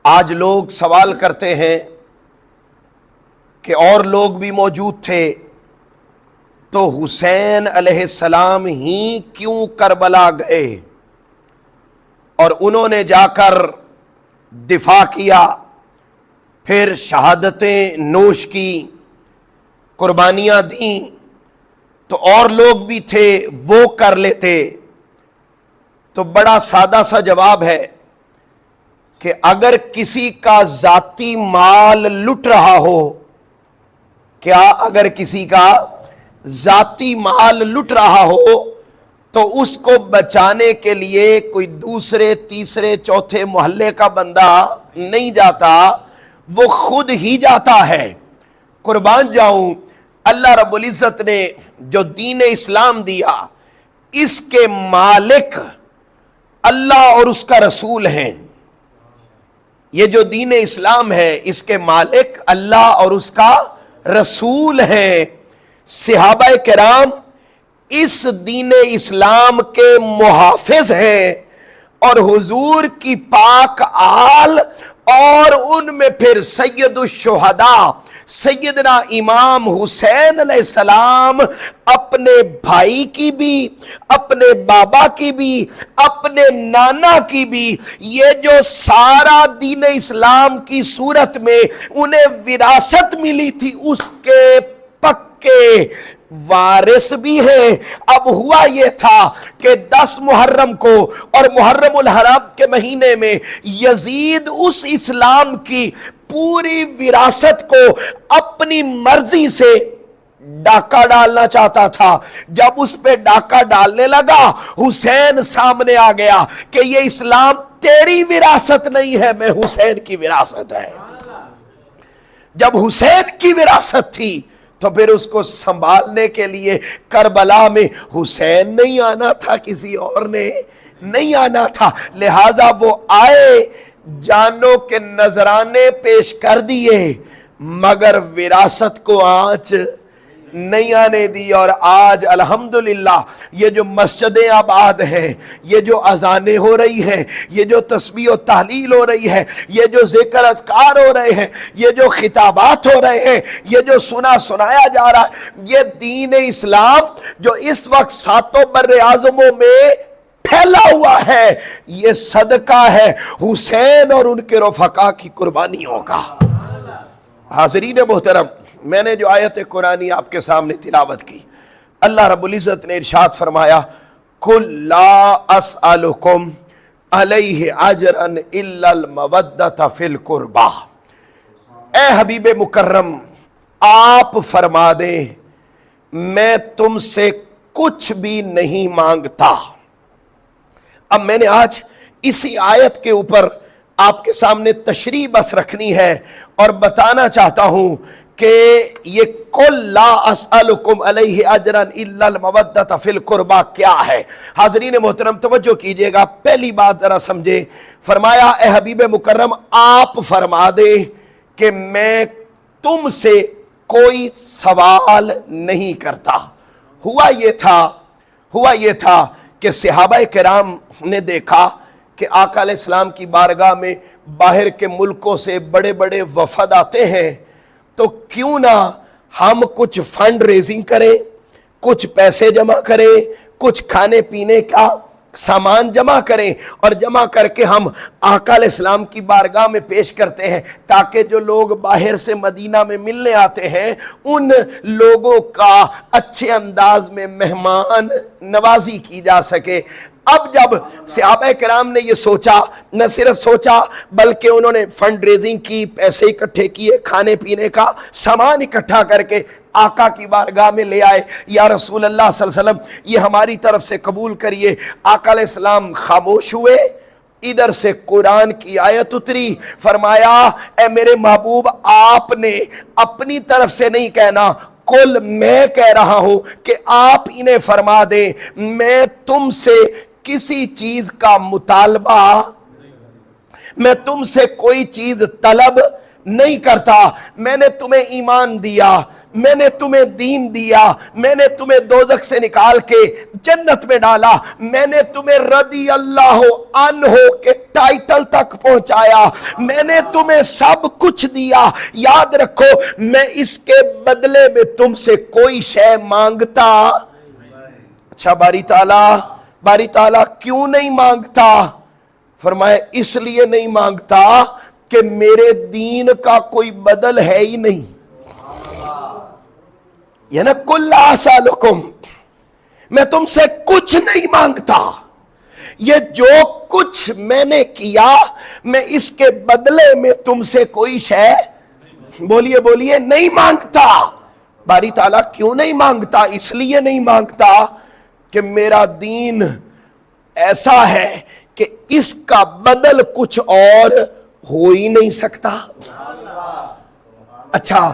آج لوگ سوال کرتے ہیں کہ اور لوگ بھی موجود تھے تو حسین علیہ السلام ہی کیوں کربلا گئے اور انہوں نے جا کر دفاع کیا، پھر شہادتیں نوش کی، قربانیاں دیں، تو اور لوگ بھی تھے وہ کر لیتے؟ تو بڑا سادہ سا جواب ہے کہ اگر کسی کا ذاتی مال لٹ رہا ہو، کیا اگر کسی کا ذاتی مال لٹ رہا ہو تو اس کو بچانے کے لیے کوئی دوسرے تیسرے چوتھے محلے کا بندہ نہیں جاتا، وہ خود ہی جاتا ہے۔ قربان جاؤں، اللہ رب العزت نے جو دین اسلام دیا اس کے مالک اللہ اور اس کا رسول ہیں۔ یہ جو دین اسلام ہے اس کے مالک اللہ اور اس کا رسول ہیں۔ صحابہ کرام اس دین اسلام کے محافظ ہیں، اور حضور کی پاک آل اور ان میں پھر سید الشہداء سیدنا امام حسین علیہ السلام اپنے بھائی کی بھی، اپنے بابا کی بھی، اپنے نانا کی بھی، یہ جو سارا دین اسلام کی صورت میں انہیں وراثت ملی تھی اس کے پکے وارث بھی ہیں۔ اب ہوا یہ تھا کہ 10 محرم کو اور محرم الحرام کے مہینے میں یزید اس اسلام کی پوری وراثت کو اپنی مرضی سے ڈاکہ ڈالنا چاہتا تھا۔ جب اس پہ ڈاکہ ڈالنے لگا، حسین سامنے آ گیا کہ یہ اسلام تیری وراثت نہیں ہے، میں حسین کی وراثت ہے۔ جب حسین کی وراثت تھی تو پھر اس کو سنبھالنے کے لیے کربلا میں حسین نہیں آنا تھا، کسی اور نے نہیں آنا تھا، لہذا وہ آئے، جانوں کے نذرانے پیش کر دیے، مگر وراثت کو آنچ نہیں آنے دی۔ اور آج الحمدللہ یہ جو مسجدیں آباد ہیں، یہ جو اذانیں ہو رہی ہیں، یہ جو تسبیح و تحلیل ہو رہی ہے، یہ جو ذکر اذکار ہو رہے ہیں، یہ جو خطابات ہو رہے ہیں، یہ جو سنایا جا رہا ہے، یہ دین اسلام جو اس وقت 7 بر اعظموں میں پھیلا ہوا ہے، یہ صدقہ ہے حسین اور ان کے رفقا کی قربانیوں کا۔ حاضرین محترم، میں نے جو آیت قرآنی آپ کے سامنے تلاوت کی، اللہ رب العزت نے ارشاد فرمایا قُلْ لَا أَسْأَلُكُمْ عَلَيْهِ أَجْرًا إِلَّا الْمَوَدَّةَ فِي الْقُرْبَى۔ اے حبیب مکرم، آپ فرما دیں میں تم سے کچھ بھی نہیں مانگتا۔ اب میں نے آج اسی آیت کے اوپر آپ کے سامنے تشریح بس رکھنی ہے اور بتانا چاہتا ہوں کہ یہ قُلْ لَا أَسْأَلُكُمْ عَلَيْهِ أَجْرًا إِلَّا الْمَوَدَّةَ فِي الْقُرْبَى کیا ہے؟ حاضرین محترم توجہ کیجئے گا، پہلی بات ذرا سمجھے۔ فرمایا اے حبیب مکرم آپ فرما دے کہ میں تم سے کوئی سوال نہیں کرتا۔ ہوا یہ تھا کہ صحابہ کرام نے دیکھا کہ آقا علیہ السلام کی بارگاہ میں باہر کے ملکوں سے بڑے بڑے وفد آتے ہیں، تو کیوں نہ ہم کچھ فنڈ ریزنگ کریں، کچھ پیسے جمع کریں، کچھ کھانے پینے کا سامان جمع کریں، اور جمع کر کے ہم آقا علیہ السلام کی بارگاہ میں پیش کرتے ہیں، تاکہ جو لوگ باہر سے مدینہ میں ملنے آتے ہیں ان لوگوں کا اچھے انداز میں مہمان نوازی کی جا سکے۔ اب جب صحابہ کرام نے یہ سوچا، نہ صرف سوچا بلکہ انہوں نے فنڈ ریزنگ کی، پیسے اکٹھے کیے، کھانے پینے کا سامان اکٹھا کر کے آقا کی بارگاہ میں لے آئے۔ یا رسول اللہ صلی اللہ علیہ وسلم یہ ہماری طرف سے قبول کریے۔ آقا علیہ السلام خاموش ہوئے، ادھر سے قرآن کی آیت اتری، فرمایا اے میرے محبوب آپ نے اپنی طرف سے نہیں کہنا، کل میں کہہ رہا ہوں کہ آپ انہیں فرما دیں میں تم سے کسی چیز کا مطالبہ، میں تم سے کوئی چیز طلب نہیں کرتا۔ میں نے تمہیں ایمان دیا، میں نے تمہیں دین دیا, میں نے تمہیں دوزخ سے نکال کے جنت میں ڈالا, میں نے تمہیں رضی اللہ عنہ کے ٹائٹل تک پہنچایا, میں نے تمہیں سب کچھ دیا. یاد رکھو میں اس کے بدلے میں تم سے کوئی شے مانگتا. اچھا باری تعالیٰ کیوں نہیں مانگتا؟ فرمایا اس لیے نہیں مانگتا کہ میرے دین کا کوئی بدل ہے ہی نہیں. یہ نا کل اسالکم, میں تم سے کچھ نہیں مانگتا, یہ جو کچھ میں نے کیا میں اس کے بدلے میں تم سے کوئی شے بولیے نہیں مانگتا. باری تعالیٰ کیوں نہیں مانگتا؟ اس لیے نہیں مانگتا کہ میرا دین ایسا ہے کہ اس کا بدل کچھ اور ہو ہی نہیں سکتا. اچھا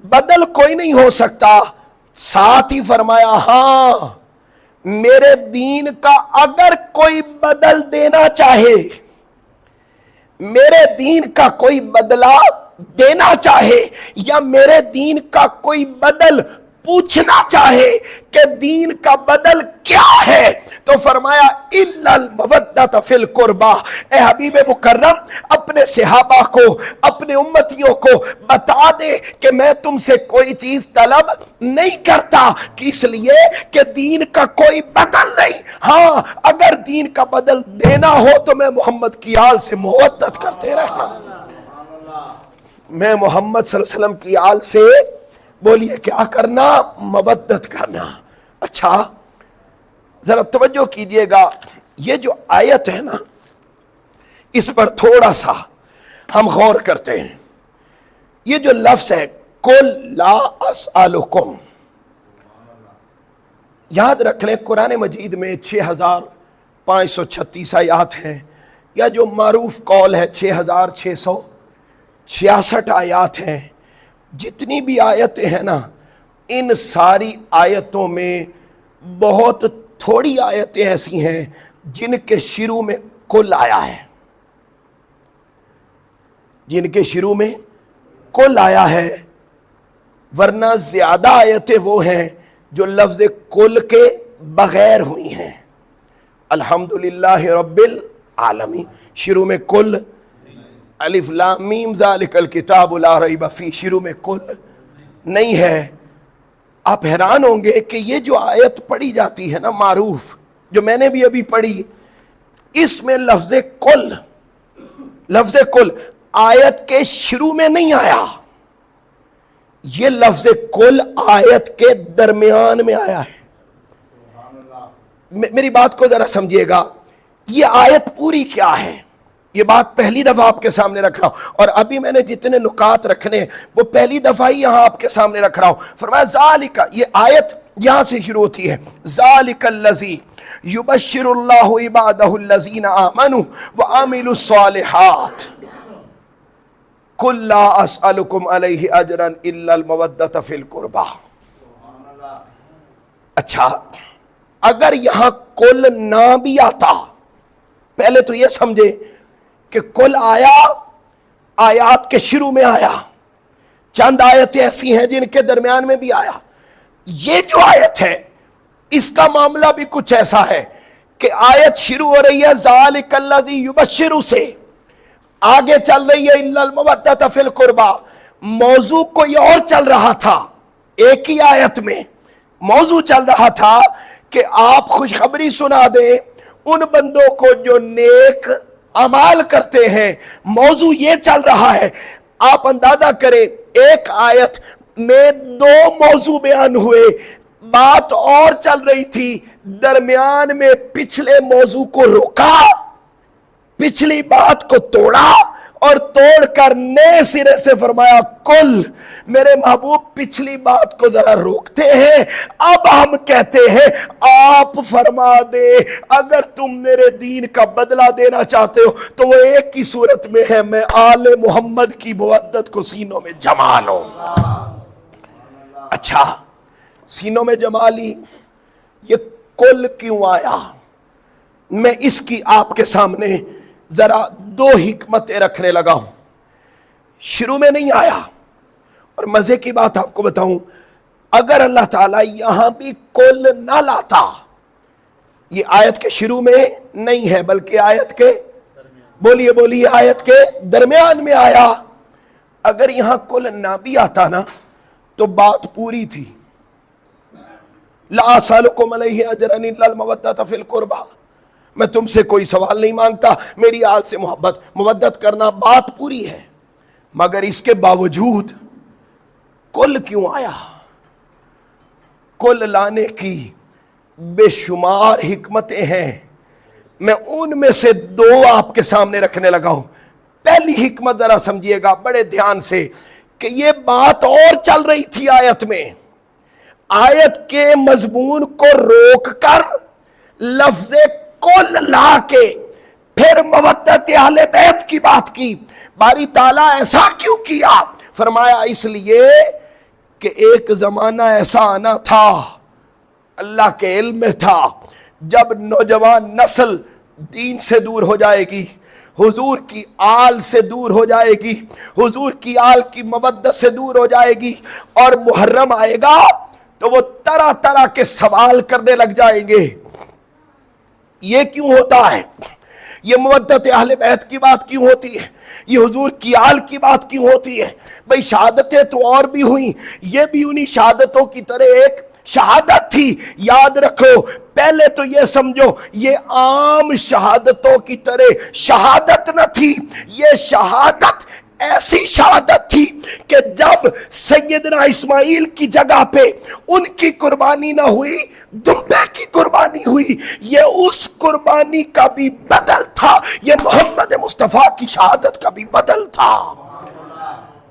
بدل کوئی نہیں ہو سکتا, ساتھ ہی فرمایا ہاں میرے دین کا اگر کوئی بدل دینا چاہے, میرے دین کا کوئی بدلہ دینا چاہے, یا میرے دین کا کوئی بدل پوچھنا چاہے کہ دین کا بدل کیا ہے, تو فرمایا الا المودۃ فی القربى. اے حبیب مکرم اپنے صحابہ کو, اپنے امتیوں کو بتا دے کہ میں تم سے کوئی چیز طلب نہیں کرتا, اس لیے کہ دین کا کوئی بدل نہیں. ہاں اگر دین کا بدل دینا ہو تو میں محمد کی آل سے مودت کرتے رہنا, میں محمد صلی اللہ علیہ وسلم کی آل سے بولیے کیا کرنا؟ مودت کرنا. اچھا ذرا توجہ کیجئے گا, یہ جو آیت ہے نا اس پر تھوڑا سا ہم غور کرتے ہیں. یہ جو لفظ ہے قل لا اسألکم, یاد رکھ لیں قرآن مجید میں 6536 آیات ہیں, یا جو معروف قول ہے 6666 آیات ہیں. جتنی بھی آیتیں ہیں نا ان ساری آیتوں میں بہت تھوڑی آیتیں ایسی ہیں جن کے شروع میں کل آیا ہے, جن کے شروع میں کل آیا ہے, ورنہ زیادہ آیتیں وہ ہیں جو لفظ کل کے بغیر ہوئی ہیں. الحمدللہ رب العالمین شروع میں کل, الف لام میم ذالک الکتاب لا ریب فیہ شروع میں کل نہیں ہے. آپ حیران ہوں گے کہ یہ جو آیت پڑھی جاتی ہے نا معروف, جو میں نے بھی ابھی پڑھی, اس میں لفظ کل آیت کے شروع میں نہیں آیا, یہ لفظ کل آیت کے درمیان میں آیا ہے. میری بات کو ذرا سمجھیے گا, یہ آیت پوری کیا ہے, یہ بات پہلی دفعہ آپ کے سامنے رکھ رہا ہوں, اور ابھی میں نے جتنے نکات رکھنے وہ پہلی دفعہ ہی یہاں آپ کے سامنے رکھ رہا ہوں. فرمایا ذالک, یہ آیت یہاں سے شروع ہوتی ہے, ذالک الذی یبشر اللہ عبادہ الذین آمنوا وعملوا الصالحات قل لا اسألکم علیہ اجرا الا المودۃ فی القربى. اچھا اگر یہاں کل نہ بھی آتا, پہلے تو یہ سمجھے کہ کل آیا آیات کے شروع میں آیا, چند آیتیں ایسی ہیں جن کے درمیان میں بھی آیا. یہ جو آیت ہے اس کا معاملہ بھی کچھ ایسا ہے کہ آیت شروع ہو رہی ہے ذالک الذی یبشر سے, آگے چل رہی ہے الا المودۃ فی القربى. موضوع کوئی اور چل رہا تھا, ایک ہی آیت میں موضوع چل رہا تھا کہ آپ خوشخبری سنا دیں ان بندوں کو جو نیک اعمال کرتے ہیں. موضوع یہ چل رہا ہے, آپ اندازہ کریں ایک آیت میں دو موضوع بیان ہوئے, بات اور چل رہی تھی, درمیان میں پچھلے موضوع کو روکا, پچھلی بات کو توڑا اور توڑ کر نئے سرے سے فرمایا کل. میرے محبوب پچھلی بات کو ذرا روکتے ہیں, اب ہم کہتے ہیں آپ فرما دے اگر تم میرے دین کا بدلہ دینا چاہتے ہو تو وہ ایک ہی صورت میں ہے, میں آل محمد کی مودت کو سینوں میں جما لوں. اچھا سینوں میں جما لی, یہ کل کیوں آیا؟ میں اس کی آپ کے سامنے ذرا دو حکمتیں رکھنے لگا ہوں. شروع میں نہیں آیا, اور مزے کی بات آپ کو بتاؤں, اگر اللہ تعالیٰ یہاں بھی کل نہ لاتا، یہ آیت کے شروع میں نہیں ہے بلکہ آیت کے بولیے آیت کے درمیان میں آیا، اگر یہاں کل نہ بھی آتا نا تو بات پوری تھی. لا اسألکم علیہ اجرا الا المودۃ فی القربى، میں تم سے کوئی سوال نہیں مانگتا، میری آل سے مودت کرنا، بات پوری ہے. مگر اس کے باوجود کل کیوں آیا؟ کل لانے کی بے شمار حکمتیں ہیں، میں ان میں سے دو آپ کے سامنے رکھنے لگا ہوں. پہلی حکمت ذرا سمجھیے گا بڑے دھیان سے کہ یہ بات اور چل رہی تھی آیت میں، آیت کے مضمون کو روک کر لفظ کل لا کے پھر مودت اہل بیت کی بات کی. باری تعالیٰ ایسا کیوں کیا؟ فرمایا اس لیے کہ ایک زمانہ ایسا آنا تھا، اللہ کے علم میں تھا، جب نوجوان نسل دین سے دور ہو جائے گی، حضور کی آل سے دور ہو جائے گی، حضور کی آل کی مودت سے دور ہو جائے گی، اور محرم آئے گا تو وہ طرح طرح کے سوال کرنے لگ جائیں گے. یہ کیوں ہوتا ہے؟ یہ مودت اہل بیت کی بات کیوں ہوتی ہے؟ یہ حضور کی آل کی بات کیوں ہوتی ہے؟ بھئی شہادتیں تو اور بھی ہوئیں، یہ بھی انہی شہادتوں کی طرح ایک شہادت تھی. یاد رکھو، پہلے تو یہ سمجھو یہ عام شہادتوں کی طرح شہادت نہ تھی، یہ شہادت ایسی شہادت تھی کہ جب سیدنا اسماعیل کی جگہ پہ ان کی قربانی نہ ہوئی، دمبے کی قربانی ہوئی، یہ اس قربانی کا بھی بدل تھا، یہ محمد مصطفیٰ کی شہادت کا بھی بدل تھا.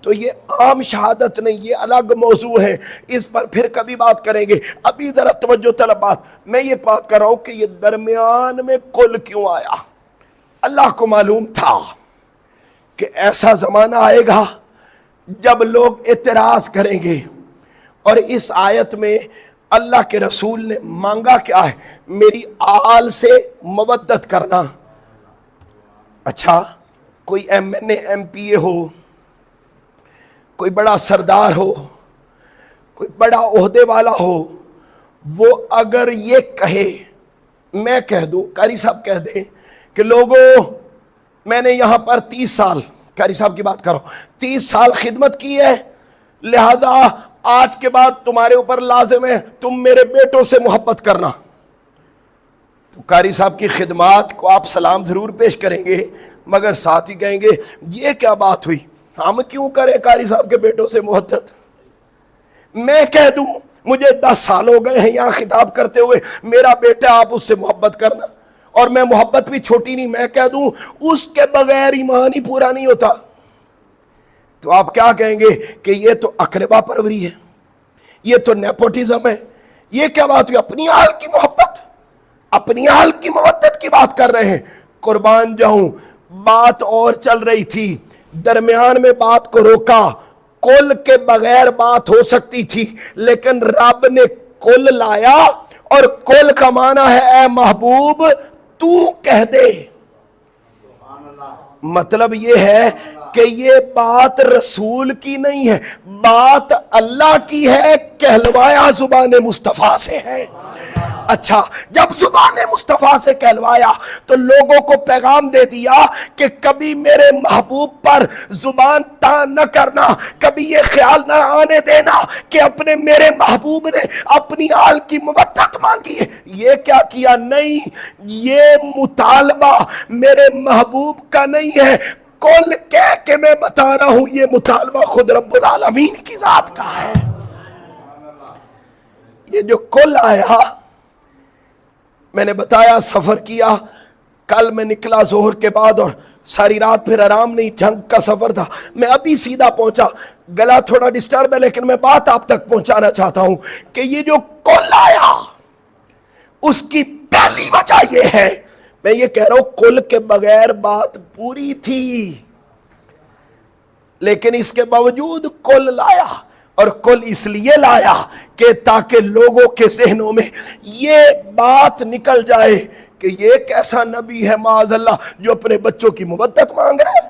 تو یہ عام شہادت نہیں، یہ الگ موضوع ہے، اس پر پھر کبھی بات کریں گے. ابھی ذرا توجہ طلب بات، میں یہ بات کر رہا ہوں کہ یہ درمیان میں کل کیوں آیا؟ اللہ کو معلوم تھا کہ ایسا زمانہ آئے گا جب لوگ اعتراض کریں گے. اور اس آیت میں اللہ کے رسول نے مانگا کیا ہے؟ میری آل سے مودت کرنا. اچھا، کوئی M N A M P A ہو، کوئی بڑا سردار ہو، کوئی بڑا عہدے والا ہو، وہ اگر یہ کہے، میں کہہ دوں، قاری صاحب کہہ دیں کہ لوگوں میں نے یہاں پر 30 سال، قاری صاحب کی بات کرو، 30 سال خدمت کی ہے، لہذا آج کے بعد تمہارے اوپر لازم ہے تم میرے بیٹوں سے محبت کرنا. تو قاری صاحب کی خدمات کو آپ سلام ضرور پیش کریں گے، مگر ساتھ ہی کہیں گے یہ کیا بات ہوئی، ہم کیوں کریں قاری صاحب کے بیٹوں سے محبت؟ میں کہہ دوں مجھے 10 سال ہو گئے ہیں یہاں خطاب کرتے ہوئے، میرا بیٹا آپ اس سے محبت کرنا، اور میں محبت بھی چھوٹی نہیں، میں کہہ دوں اس کے بغیر ایمان ہی پورا نہیں ہوتا، تو آپ کیا کہیں گے کہ یہ تو اقربا پروری ہے، یہ تو نیپوٹزم ہے، یہ کیا بات ہوئی؟ اپنی آل کی محبت، اپنی آل کی مودت کی بات کر رہے ہیں. قربان جاؤں، بات اور چل رہی تھی، درمیان میں بات کو روکا. کل کے بغیر بات ہو سکتی تھی، لیکن رب نے کل لایا، اور کل کا معنی ہے اے محبوب تو کہہ دے. مطلب یہ ہے کہ یہ بات رسول کی نہیں ہے، بات اللہ کی ہے، کہلوایا زبان مصطفیٰ سے ہے. اچھا، جب زبان مصطفیٰ سے کہلوایا تو لوگوں کو پیغام دے دیا کہ کبھی میرے محبوب پر زبان تان نہ کرنا، کبھی یہ خیال نہ آنے دینا کہ اپنے میرے محبوب نے اپنی آل کی مودت مانگی ہے. یہ کیا کیا؟ نہیں، یہ مطالبہ میرے محبوب کا نہیں ہے، کل کہہ کے میں بتا رہا ہوں یہ مطالبہ خود رب العالمین کی ذات کا ہے. یہ جو کل آیا، میں نے بتایا سفر کیا، کل میں نکلا ظہر کے بعد اور ساری رات پھر آرام نہیں، جنگ کا سفر تھا، میں ابھی سیدھا پہنچا، گلا تھوڑا ڈسٹرب ہے لیکن میں بات آپ تک پہنچانا چاہتا ہوں کہ یہ جو کل آیا اس کی پہلی وجہ یہ ہے، میں یہ کہہ رہا ہوں کل کے بغیر بات پوری تھی، لیکن اس کے باوجود کل لایا. اور کل اس لیے لایا کہ تاکہ لوگوں کے ذہنوں میں یہ بات نکل جائے کہ یہ ایک ایسا نبی ہے معاذ اللہ جو اپنے بچوں کی مودت مانگ رہا ہے.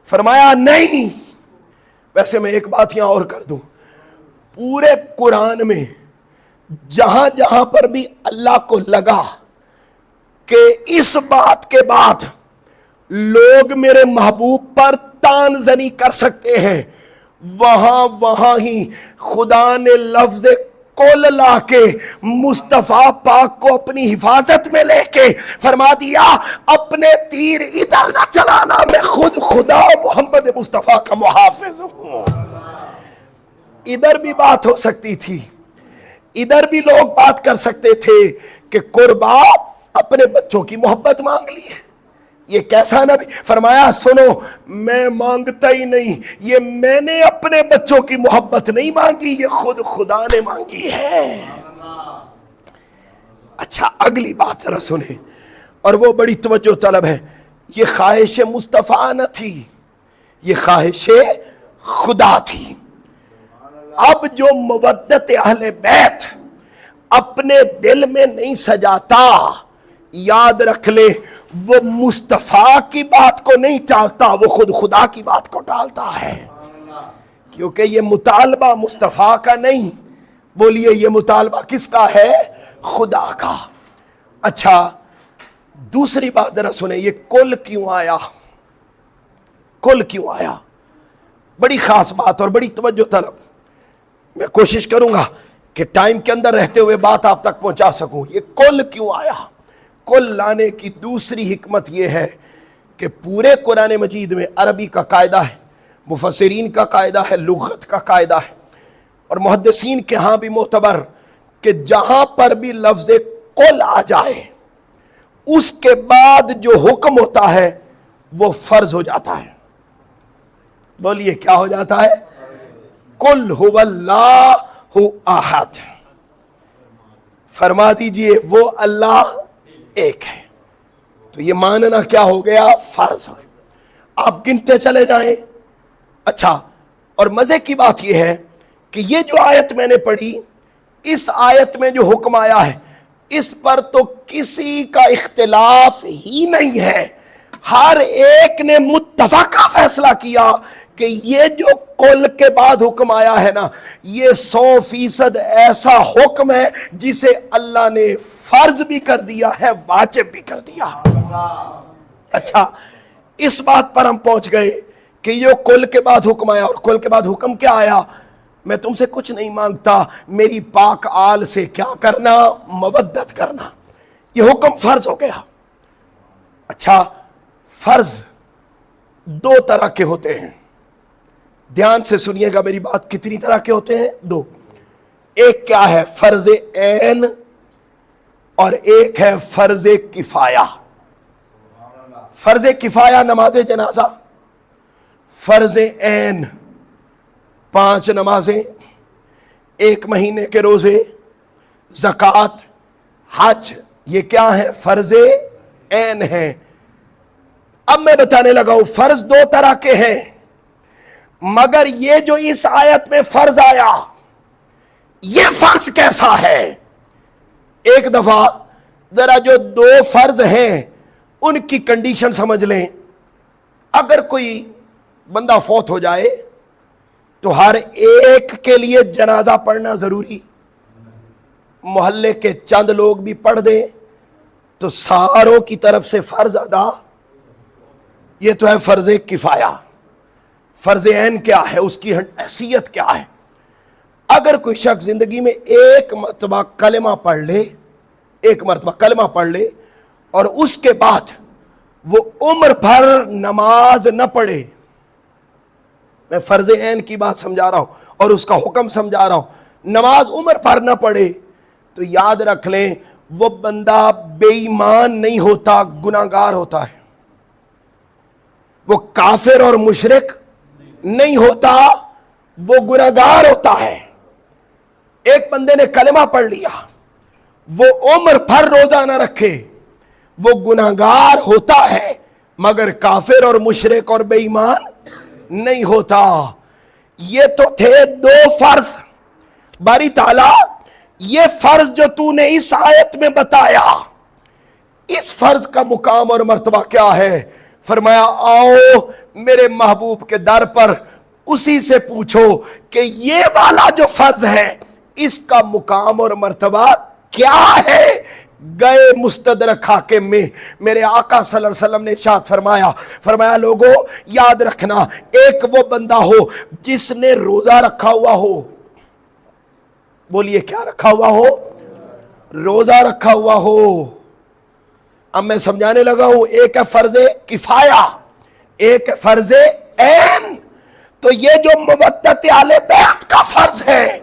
فرمایا نہیں. ویسے میں ایک بات یہاں اور کر دوں، پورے قرآن میں جہاں جہاں پر بھی اللہ کو لگا کہ اس بات کے بعد لوگ میرے محبوب پر تان زنی کر سکتے ہیں، وہاں ہی خدا نے لفظ کل لا کے مصطفیٰ پاک کو اپنی حفاظت میں لے کے فرما دیا اپنے تیر ادھر نہ چلانا، میں خود خدا محمد مصطفیٰ کا محافظ ہوں۔ ادھر بھی بات ہو سکتی تھی، ادھر بھی لوگ بات کر سکتے تھے کہ قربا اپنے بچوں کی محبت مانگ لی ہے، یہ کیسا نبی؟ فرمایا سنو، میں مانگتا ہی نہیں، یہ میں نے اپنے بچوں کی محبت نہیں مانگی، یہ خود خدا نے مانگی ہے۔ اچھا اگلی بات ذرا سنیں، اور وہ بڑی توجہ طلب ہے، یہ خواہش مصطفیٰ نہ تھی، یہ خواہش خدا تھی۔ اب جو مودت اہل بیت اپنے دل میں نہیں سجاتا، یاد رکھ لے وہ مصطفیٰ کی بات کو نہیں ٹالتا، وہ خود خدا کی بات کو ٹالتا ہے، کیونکہ یہ مطالبہ مصطفیٰ کا نہیں۔ بولیے یہ مطالبہ کس کا ہے؟ خدا کا۔ اچھا دوسری بات ذرا سنیں، یہ کل کیوں آیا؟ کل کیوں آیا؟ بڑی خاص بات اور بڑی توجہ طلب، میں کوشش کروں گا کہ ٹائم کے اندر رہتے ہوئے بات آپ تک پہنچا سکوں۔ یہ کل کیوں آیا؟ کل لانے کی دوسری حکمت یہ ہے کہ پورے قرآن مجید میں عربی کا قاعدہ ہے، مفسرین کا قاعدہ ہے، لغت کا قاعدہ ہے، اور محدثین کے ہاں بھی معتبر کہ جہاں پر بھی لفظ کل آ جائے اس کے بعد جو حکم ہوتا ہے وہ فرض ہو جاتا ہے۔ بولیے کیا ہو جاتا ہے؟ کل هو اللہ احد، فرما دیجئے وہ اللہ ایک ہے، تو یہ ماننا کیا ہو گیا؟ فرض ہو گیا۔ آپ گنتے چلے جائیں۔ اچھا اور مزے کی بات یہ ہے کہ یہ جو آیت میں نے پڑھی، اس آیت میں جو حکم آیا ہے اس پر تو کسی کا اختلاف ہی نہیں ہے، ہر ایک نے متفقہ فیصلہ کیا کہ یہ جو کل کے بعد حکم آیا ہے نا، یہ 100% ایسا حکم ہے جسے اللہ نے فرض بھی کر دیا ہے، واجب بھی کر دیا۔ اچھا اس بات پر ہم پہنچ گئے کہ یہ کل کے بعد حکم آیا، اور کل کے بعد حکم کیا آیا؟ میں تم سے کچھ نہیں مانگتا، میری پاک آل سے کیا کرنا؟ مودت کرنا۔ یہ حکم فرض ہو گیا۔ اچھا فرض دو طرح کے ہوتے ہیں، دھیان سے سنیے گا میری بات، کتنی طرح کے ہوتے ہیں؟ دو۔ ایک کیا ہے؟ فرض عین، اور ایک ہے فرض کفایہ۔ فرض کفایہ نماز جنازہ، فرض عین 5 نمازیں، 1 مہینے کے روزے، زکوٰۃ، حج، یہ کیا ہے؟ فرض عین ہے۔ اب میں بتانے لگا ہوں فرض دو طرح کے ہیں، مگر یہ جو اس آیت میں فرض آیا یہ فرض کیسا ہے؟ ایک دفعہ ذرا جو 2 فرض ہیں ان کی کنڈیشن سمجھ لیں۔ اگر کوئی بندہ فوت ہو جائے تو ہر ایک کے لیے جنازہ پڑھنا ضروری، محلے کے چند لوگ بھی پڑھ دیں تو ساروں کی طرف سے فرض ادا، یہ تو ہے فرض کفایہ۔ فرض عین کیا ہے؟ اس کی حیثیت کیا ہے؟ اگر کوئی شخص زندگی میں ایک مرتبہ کلمہ پڑھ لے، ایک مرتبہ کلمہ پڑھ لے اور اس کے بعد وہ عمر بھر نماز نہ پڑھے، میں فرض عین کی بات سمجھا رہا ہوں اور اس کا حکم سمجھا رہا ہوں، نماز عمر بھر نہ پڑھے تو یاد رکھ لیں وہ بندہ بے ایمان نہیں ہوتا، گناہگار ہوتا ہے، وہ کافر اور مشرک نہیں ہوتا، وہ گناہگار ہوتا ہے۔ ایک بندے نے کلمہ پڑھ لیا، وہ عمر بھر روزہ نہ رکھے، وہ گناہگار ہوتا ہے مگر کافر اور مشرک اور بے ایمان نہیں ہوتا۔ یہ تو تھے 2 فرض۔ باری تعالیٰ یہ فرض جو تو نے اس آیت میں بتایا، اس فرض کا مقام اور مرتبہ کیا ہے؟ فرمایا آؤ میرے محبوب کے در پر اسی سے پوچھو کہ یہ والا جو فرض ہے اس کا مقام اور مرتبہ کیا ہے۔ گئے مستدرک حاکم میں، میرے آقا صلی اللہ علیہ وسلم نے ارشاد فرمایا لوگوں یاد رکھنا، ایک وہ بندہ ہو جس نے روزہ رکھا ہوا ہو، بولیے کیا رکھا ہوا ہو؟ روزہ رکھا ہوا ہو۔ اب میں سمجھانے لگا ہوں، ایک ہے فرض کفایہ، ایک ہے فرض عین۔ تو یہ جو مودت اہل بیت کا فرض ہے،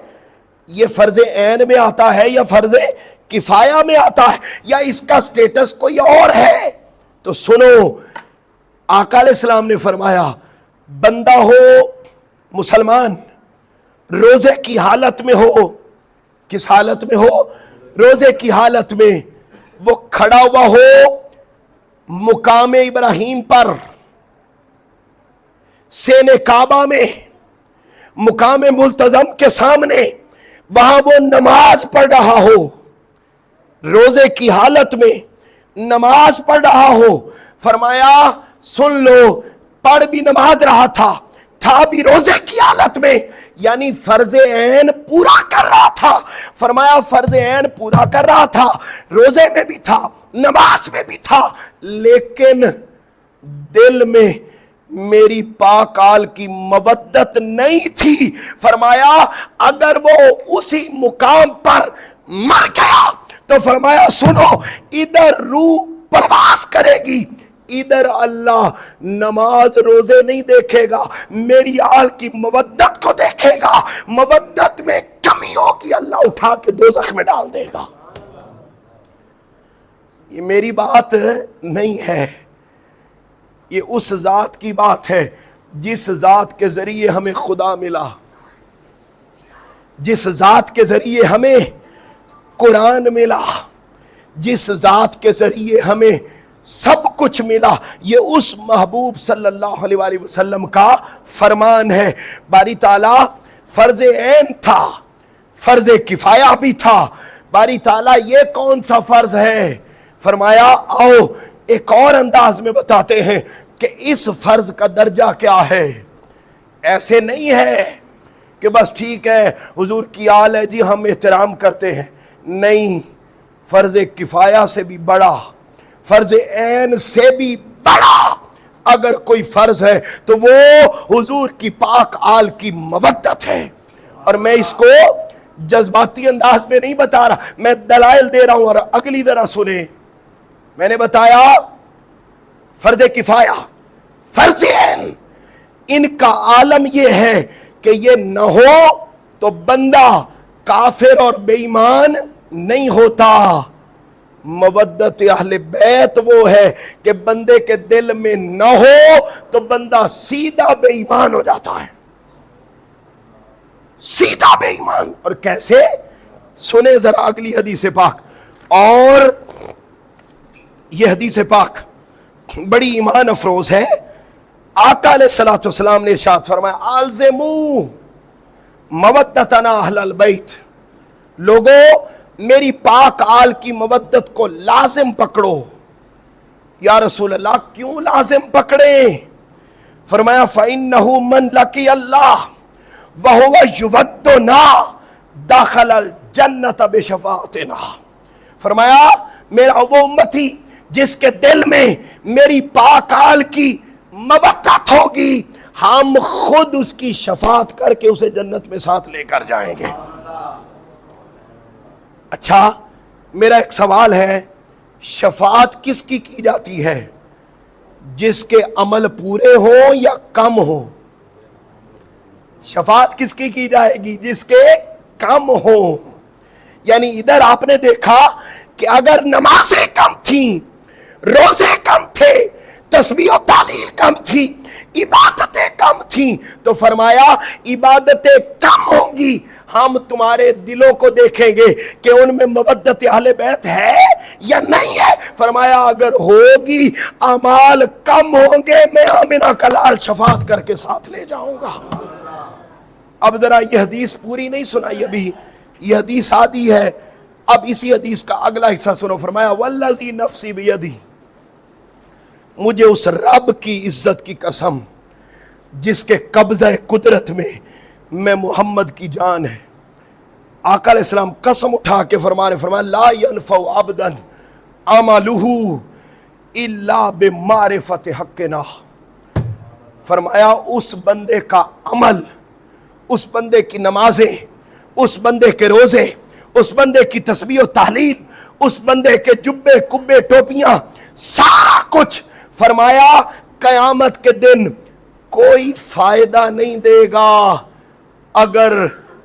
یہ فرض عین میں آتا ہے یا فرض کفایہ میں آتا ہے، یا اس کا سٹیٹس کوئی اور ہے؟ تو سنو، آقا علیہ السلام نے فرمایا بندہ ہو مسلمان، روزے کی حالت میں ہو، کس حالت میں ہو؟ روزے کی حالت میں، وہ کھڑا ہوا ہو مقام ابراہیم پر، سین کعبہ میں، مقام ملتزم کے سامنے، وہاں وہ نماز پڑھ رہا ہو، روزے کی حالت میں نماز پڑھ رہا ہو۔ فرمایا سن لو، پڑھ بھی نماز رہا تھا بھی روزے کی حالت میں، یعنی فرض عین پورا کر رہا تھا۔ فرمایا فرض عین پورا کر رہا تھا، روزے میں بھی تھا، نماز میں بھی تھا، لیکن دل میں میری پاک آل کی مودت نہیں تھی۔ فرمایا اگر وہ اسی مقام پر مر گیا تو فرمایا سنو، ادھر روح پرواز کرے گی، ادھر اللہ نماز روزے نہیں دیکھے گا، میری آل کی مودت کو دیکھے گا۔ مودت میں کمی ہوگی، اللہ اٹھا کے دوزخ میں ڈال دے گا۔ یہ میری بات نہیں ہے، یہ اس ذات کی بات ہے جس ذات کے ذریعے ہمیں خدا ملا، جس ذات کے ذریعے ہمیں قرآن ملا، جس ذات کے ذریعے ہمیں سب کچھ ملا۔ یہ اس محبوب صلی اللہ علیہ وآلہ وسلم کا فرمان ہے۔ باری تعالیٰ فرض عین تھا، فرض کفایہ بھی تھا۔ باری تعالیٰ یہ کون سا فرض ہے؟ فرمایا آؤ ایک اور انداز میں بتاتے ہیں کہ اس فرض کا درجہ کیا ہے۔ ایسے نہیں ہے کہ بس ٹھیک ہے حضور کی آل ہے جی ہم احترام کرتے ہیں، نہیں، فرض کفایہ سے بھی بڑا، فرض عین سے بھی بڑا اگر کوئی فرض ہے تو وہ حضور کی پاک آل کی مودت ہے۔ اور میں اس کو جذباتی انداز میں نہیں بتا رہا، میں دلائل دے رہا ہوں، اور اگلی ذرا سنیں۔ میں نے بتایا فرض کفایہ، فرض عین، ان کا عالم یہ ہے کہ یہ نہ ہو تو بندہ کافر اور بے ایمان نہیں ہوتا۔ مودت اہل بیت وہ ہے کہ بندے کے دل میں نہ ہو تو بندہ سیدھا بے ایمان ہو جاتا ہے، سیدھا بے ایمان۔ اور کیسے؟ سنیں ذرا اگلی حدیث پاک، اور یہ حدیث پاک بڑی ایمان افروز ہے۔ آقا علیہ الصلوۃ والسلام نے ارشاد فرمایا الزموا مودتنا اہل البیت، لوگوں میری پاک آل کی مودت کو لازم پکڑو۔ یا رسول اللہ کیوں لازم پکڑیں؟ فرمایا فَإِنَّهُ مَنْ لَقِيَ اللَّهَ وَهُوَ يُوَدُّنَا دَخَلَ الْجَنَّةَ بِشَفَاعَتِنَا۔ فرمایا میرا وہ امتی جس کے دل میں میری پاک آل کی مودت ہوگی، ہم خود اس کی شفاعت کر کے اسے جنت میں ساتھ لے کر جائیں گے۔ اچھا میرا ایک سوال ہے، شفاعت کس کی جاتی ہے؟ جس کے عمل پورے ہوں یا کم ہوں؟ شفاعت کس کی جائے گی؟ جس کے کم ہوں۔ یعنی ادھر آپ نے دیکھا کہ اگر نمازیں کم تھیں، روزے کم تھے، تسبیح و تحلیل کم تھی، عبادتیں کم تھیں، تو فرمایا عبادتیں کم ہوں گی، ہم تمہارے دلوں کو دیکھیں گے کہ ان میں مودت اہل بیت ہے یا نہیں ہے۔ فرمایا اگر ہوگی، اعمال کم ہوں گے، میں آمنہ کا لال شفاعت کر کے ساتھ لے جاؤں گا۔ اب ذرا یہ حدیث پوری نہیں سنائی ابھی، یہ حدیث آدھی ہے، اب اسی حدیث کا اگلا حصہ سنو۔ فرمایا والذی نفسی بیدی، مجھے اس رب کی عزت کی قسم جس کے قبضہ قدرت میں محمد کی جان ہے. آقا علیہ السلام قسم اٹھا کے فرمایا لا ينفع عبدا عملہ الا بمعرفت حقنا. فرمایا اس بندے کا عمل، اس بندے کی نمازیں، اس بندے کے روزے، اس بندے کی تسبیح و تحلیل، اس بندے کے جبے کبے ٹوپیاں، سارا کچھ فرمایا قیامت کے دن کوئی فائدہ نہیں دے گا اگر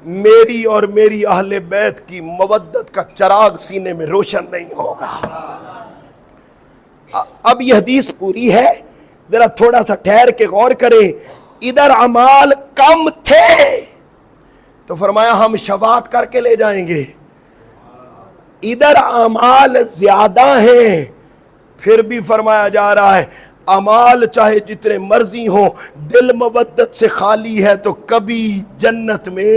میری اور میری اہل بیت کی مودت کا چراغ سینے میں روشن نہیں ہوگا. اب یہ حدیث پوری ہے، ذرا تھوڑا سا ٹھہر کے غور کریں. ادھر اعمال کم تھے تو فرمایا ہم شفاعت کر کے لے جائیں گے. ادھر اعمال زیادہ ہیں، پھر بھی فرمایا جا رہا ہے اعمال چاہے جتنے مرضی ہوں، دل مودت سے خالی ہے تو کبھی جنت میں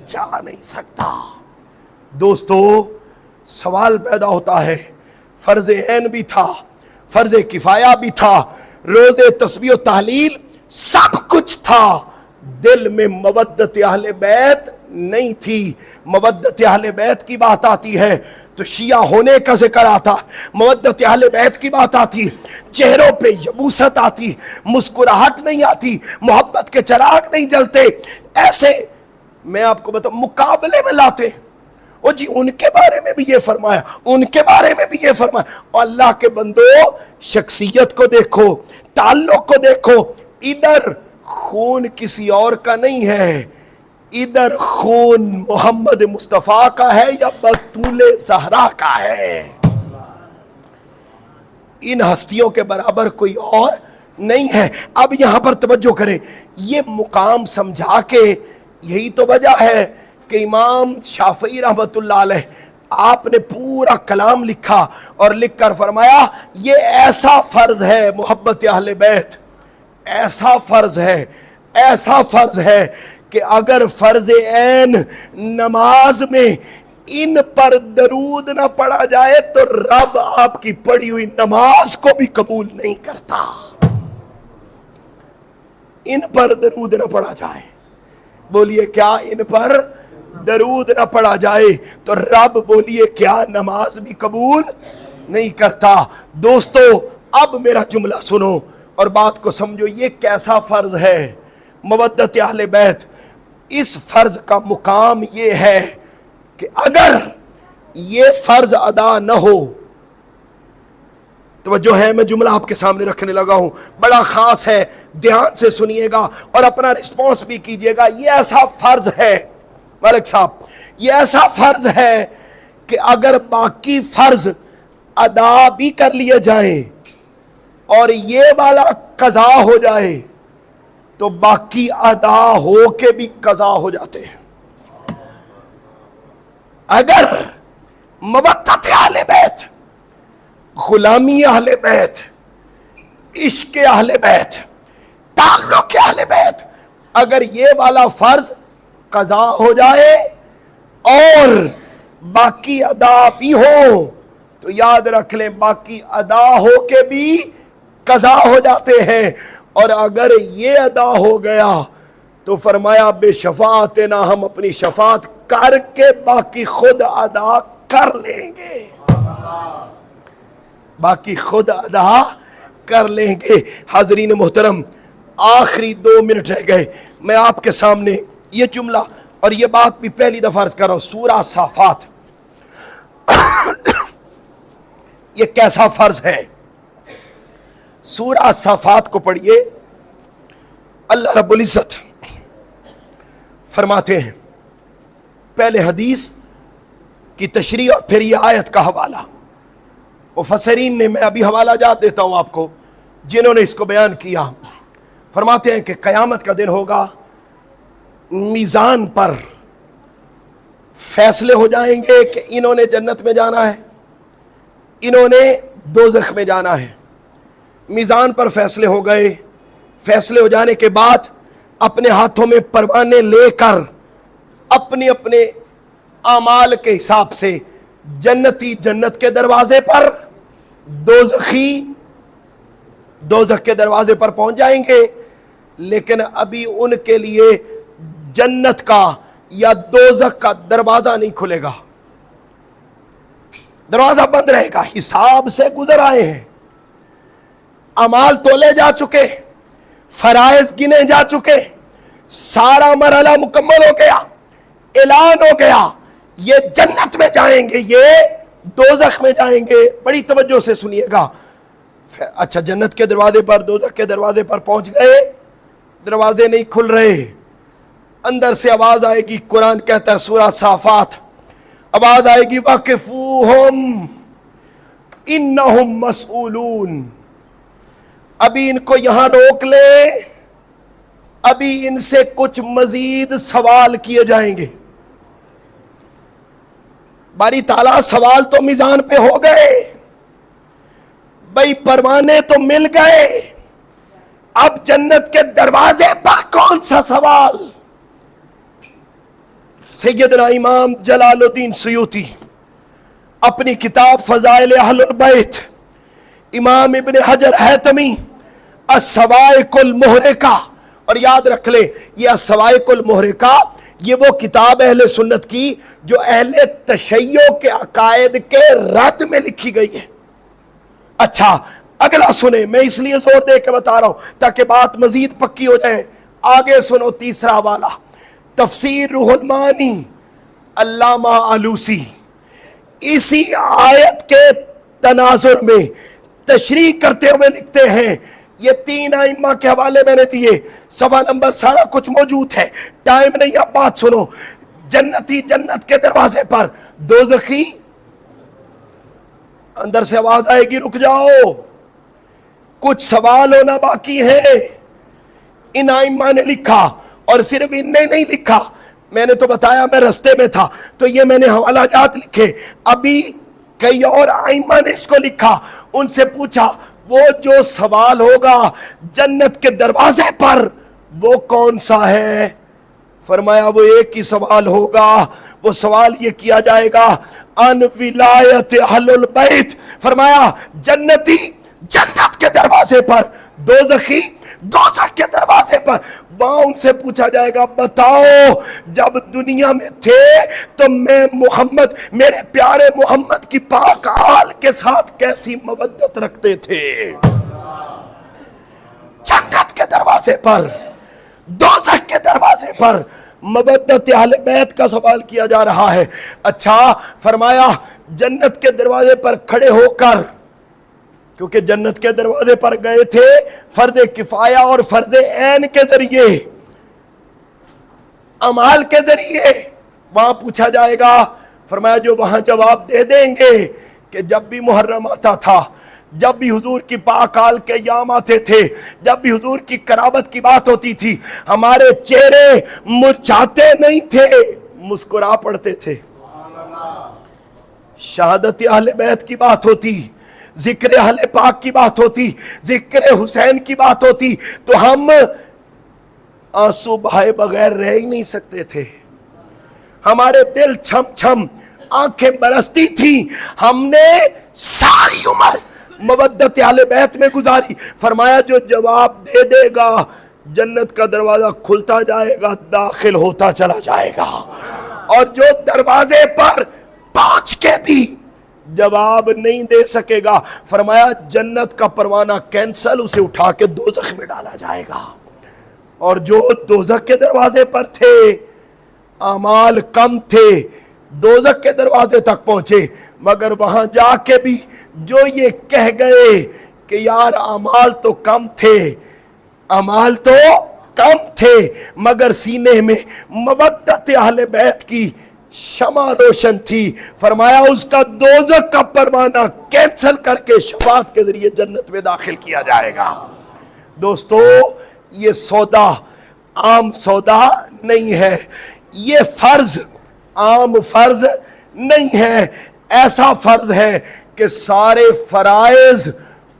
جا نہیں سکتا. دوستو سوال پیدا ہوتا ہے، فرض عین بھی تھا، فرض کفایہ بھی تھا، روزے تسبیح و تحلیل سب کچھ تھا، دل میں مودت اہل بیت نہیں تھی. مودت اہل بیت کی بات آتی ہے تو شیعہ ہونے کا ذکر آتا، مودت اہل بیت کی بات آتی چہروں پہ یبوست آتی، مسکراہٹ نہیں آتی، محبت کے چراغ نہیں جلتے. ایسے میں آپ کو بتاؤں مقابلے میں لاتے او جی ان کے بارے میں بھی یہ فرمایا، ان کے بارے میں بھی یہ فرمایا. اور اللہ کے بندو شخصیت کو دیکھو، تعلق کو دیکھو. ادھر خون کسی اور کا نہیں ہے، ادھر خون محمد مصطفیٰ کا ہے یا بطول زہرا کا ہے. ان ہستیوں کے برابر کوئی اور نہیں ہے. اب یہاں پر توجہ کریں، یہ مقام سمجھا کے یہی تو وجہ ہے کہ امام شافعی رحمۃ اللہ علیہ آپ نے پورا کلام لکھا اور لکھ کر فرمایا یہ ایسا فرض ہے محبت اہل بیت، ایسا فرض ہے، ایسا فرض ہے کہ اگر فرض عین نماز میں ان پر درود نہ پڑھا جائے تو رب آپ کی پڑھی ہوئی نماز کو بھی قبول نہیں کرتا. ان پر درود نہ پڑھا جائے، بولیے کیا ان پر درود نہ پڑھا جائے تو رب بولیے کیا نماز بھی قبول نہیں کرتا. دوستو اب میرا جملہ سنو اور بات کو سمجھو، یہ کیسا فرض ہے مودت اہل بیت. اس فرض کا مقام یہ ہے کہ اگر یہ فرض ادا نہ ہو، توجہ ہے میں جملہ آپ کے سامنے رکھنے لگا ہوں، بڑا خاص ہے، دھیان سے سنیے گا اور اپنا رسپانس بھی کیجئے گا. یہ ایسا فرض ہے ملک صاحب، یہ ایسا فرض ہے کہ اگر باقی فرض ادا بھی کر لیے جائیں اور یہ والا قضا ہو جائے تو باقی ادا ہو کے بھی قضا ہو جاتے ہیں. اگر مودت اہل بیت، غلامی اہل بیت، عشق اہل بیت، تعلق اہل بیت، اگر یہ والا فرض قضا ہو جائے اور باقی ادا بھی ہو تو یاد رکھ لیں باقی ادا ہو کے بھی قضا ہو جاتے ہیں. اور اگر یہ ادا ہو گیا تو فرمایا بے شفاعتنا، ہم اپنی شفاعت کر کے باقی خود ادا کر لیں گے، باقی خود ادا کر لیں گے. حاضرین محترم آخری 2 منٹ رہ گئے، میں آپ کے سامنے یہ جملہ اور یہ بات بھی پہلی دفعہ عرض کر رہا ہوں. سورہ صافات یہ کیسا فرض ہے؟ سورہ صافات کو پڑھیے. اللہ رب العزت فرماتے ہیں، پہلے حدیث کی تشریح اور پھر یہ آیت کا حوالہ. مفسرین نے، میں ابھی حوالہ جات دیتا ہوں آپ کو جنہوں نے اس کو بیان کیا، فرماتے ہیں کہ قیامت کا دن ہوگا، میزان پر فیصلے ہو جائیں گے کہ انہوں نے جنت میں جانا ہے، انہوں نے دوزخ میں جانا ہے. میزان پر فیصلے ہو گئے. فیصلے ہو جانے کے بعد اپنے ہاتھوں میں پروانے لے کر اپنے اپنے اعمال کے حساب سے جنتی جنت کے دروازے پر، دوزخی دوزخ کے دروازے پر پہنچ جائیں گے. لیکن ابھی ان کے لیے جنت کا یا دوزخ کا دروازہ نہیں کھلے گا، دروازہ بند رہے گا. حساب سے گزر آئے ہیں، اعمال تولے جا چکے، فرائض گنے جا چکے، سارا مرحلہ مکمل ہو گیا، اعلان ہو گیا یہ جنت میں جائیں گے، یہ دوزخ میں جائیں گے. بڑی توجہ سے سنیے گا. اچھا، جنت کے دروازے پر، دوزخ کے دروازے پر پہنچ گئے، دروازے نہیں کھل رہے. اندر سے آواز آئے گی، قرآن کہتا ہے سورہ صافات، آواز آئے گی وَقِفُوهُمْ إِنَّهُمْ مَسْئُولُونَ. ابھی ان کو یہاں روک لے، ابھی ان سے کچھ مزید سوال کیے جائیں گے. باری تعالیٰ سوال تو میزان پہ ہو گئے بھئی، پروانے تو مل گئے، اب جنت کے دروازے پر کون سا سوال؟ سیدنا امام جلال الدین سیوطی اپنی کتاب فضائل اہل البیت، امام ابن حجر حیتمی الصواعق المحرقہ، اور یاد رکھ لیں یہ الصواعق المحرقہ یہ وہ کتاب اہل سنت کی جو اہل تشیع کے عقائد کے رد میں لکھی گئی ہے. اچھا اگلا سنیں، میں اس لیے زور دے کے بتا رہا ہوں تاکہ بات مزید پکی ہو جائے. آگے سنو تیسرا والا، تفسیر روح المعانی علامہ آلوسی اسی آیت کے تناظر میں تشریح کرتے ہوئے لکھتے ہیں، یہ تین ائمہ کے حوالے میں نے دیے، صفحہ نمبر سارا کچھ موجود ہے، ٹائم نہیں، اب بات سنو. جنتی جنت کے دروازے پر، دوزخی اندر سے آواز آئے گی رک جاؤ، کچھ سوال ہونا باقی ہے. ان ائمہ نے لکھا، اور صرف ان نے نہیں لکھا، میں نے تو بتایا میں رستے میں تھا تو یہ میں نے حوالہ جات لکھے، ابھی کئی اور ائمہ نے اس کو لکھا. ان سے پوچھا وہ جو سوال ہوگا جنت کے دروازے پر وہ کون سا ہے؟ فرمایا وہ ایک ہی سوال ہوگا، وہ سوال یہ کیا جائے گا ان ولایت اہل البیت. فرمایا جنتی جنت کے دروازے پر، دوزخی دوزخ کے دروازے پر. وہاں ان سے پوچھا جائے گا بتاؤ جب دنیا میں تھے تو میں محمد، میرے پیارے محمد کی پاک آل کے ساتھ کیسی مودت رکھتے تھے. جنت کے دروازے پر، دوزخ کے دروازے پر مودت اہل بیت کا سوال کیا جا رہا ہے. اچھا فرمایا جنت کے دروازے پر کھڑے ہو کر، کیونکہ جنت کے دروازے پر گئے تھے فرض کفایہ اور فرض عین کے ذریعے، اعمال کے ذریعے، وہاں پوچھا جائے گا. فرمایا جو وہاں جواب دے دیں گے کہ جب بھی محرم آتا تھا، جب بھی حضور کی پاک آل کے ایام آتے تھے، جب بھی حضور کی قرابت کی بات ہوتی تھی، ہمارے چہرے مرجھاتے نہیں تھے، مسکرا پڑتے تھے. شہادت اہل بیت کی بات ہوتی، ذکر اہل پاک کی بات ہوتی، ذکر حسین کی بات ہوتی تو ہم آنسو بہائے بغیر رہ ہی نہیں سکتے تھے. ہمارے دل چھم چھم، آنکھیں برستی تھی. ہم نے ساری عمر مودت اہل بیت میں گزاری. فرمایا جو جواب دے دے گا جنت کا دروازہ کھلتا جائے گا، داخل ہوتا چلا جائے گا. اور جو دروازے پر پہنچ کے بھی جواب نہیں دے سکے گا، فرمایا جنت کا پروانہ کینسل، اسے اٹھا کے دوزخ میں ڈالا جائے گا. اور جو دوزخ کے دروازے پر تھے، اعمال کم تھے، دوزخ کے دروازے تک پہنچے، مگر وہاں جا کے بھی جو یہ کہہ گئے کہ یار اعمال تو کم تھے، اعمال تو کم تھے، مگر سینے میں مودت اہل بیت کی شمع روشن تھی. فرمایا اس کا دوزخ کا پروانہ کینسل کر کے شفاعت کے ذریعے جنت میں داخل کیا جائے گا. دوستو یہ سودا عام سودا نہیں ہے، یہ فرض عام فرض نہیں ہے. ایسا فرض ہے کہ سارے فرائض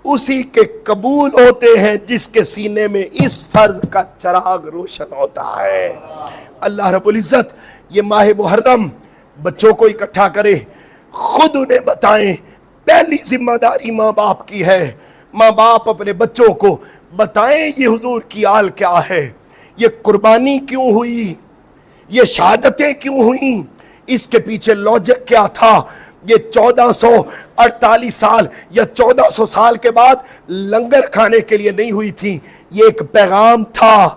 اسی کے قبول ہوتے ہیں جس کے سینے میں اس فرض کا چراغ روشن ہوتا ہے. اللہ رب العزت یہ ماہ محرم بچوں کو اکٹھا کرے، خود انہیں بتائیں. پہلی ذمہ داری ماں باپ کی ہے. ماں باپ اپنے بچوں کو بتائیں یہ حضور کی آل کیا ہے، یہ قربانی کیوں ہوئی، یہ شہادتیں کیوں ہوئیں، اس کے پیچھے لوجک کیا تھا۔ یہ 1448 سال یا 1400 سال کے بعد لنگر کھانے کے لیے نہیں ہوئی تھی، یہ ایک پیغام تھا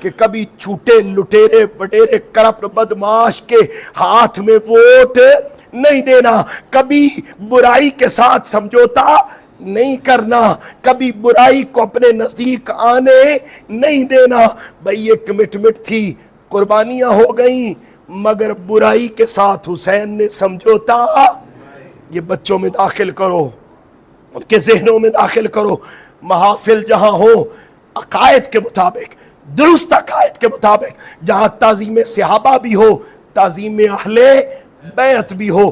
کہ کبھی چھوٹے لٹیرے وڈیرے کرپٹ بدماش کے ہاتھ میں ووٹ نہیں دینا، کبھی برائی کے ساتھ سمجھوتا نہیں کرنا، کبھی برائی کو اپنے نزدیک آنے نہیں دینا۔ بھئی یہ کمٹمنٹ تھی، قربانیاں ہو گئیں، مگر برائی کے ساتھ حسین نے سمجھوتا۔ یہ بچوں میں داخل کرو، ان کے ذہنوں میں داخل کرو، محافل جہاں ہو عقائد کے مطابق، درست عقائد کے مطابق، جہاں تعظیم صحابہ بھی ہو، تعظیم اہل بیعت بھی ہو،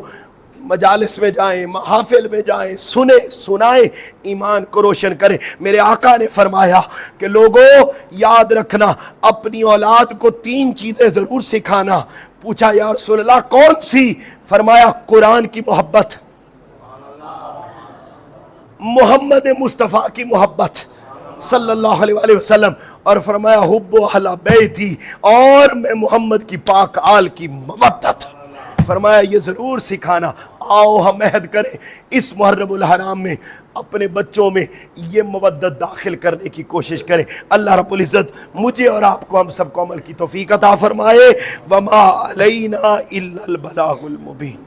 مجالس میں جائیں، محافل میں جائیں، سنیں سنائیں، ایمان کو روشن کریں۔ میرے آقا نے فرمایا کہ لوگوں یاد رکھنا، اپنی اولاد کو 3 چیزیں ضرور سکھانا۔ پوچھا یا رسول اللہ کون سی؟ فرمایا قرآن کی محبت، محمد مصطفیٰ کی محبت صلی اللہ علیہ وآلہ وسلم، اور فرمایا حب اہل بیتی، اور میں محمد کی پاک آل کی مودت۔ فرمایا یہ ضرور سکھانا۔ آؤ ہم عہد کریں اس محرم الحرام میں اپنے بچوں میں یہ مودت داخل کرنے کی کوشش کریں۔ اللہ رب العزت مجھے اور آپ کو، ہم سب کو عمل کی توفیق عطا فرمائے۔ وما علینا الا البلاغ المبین۔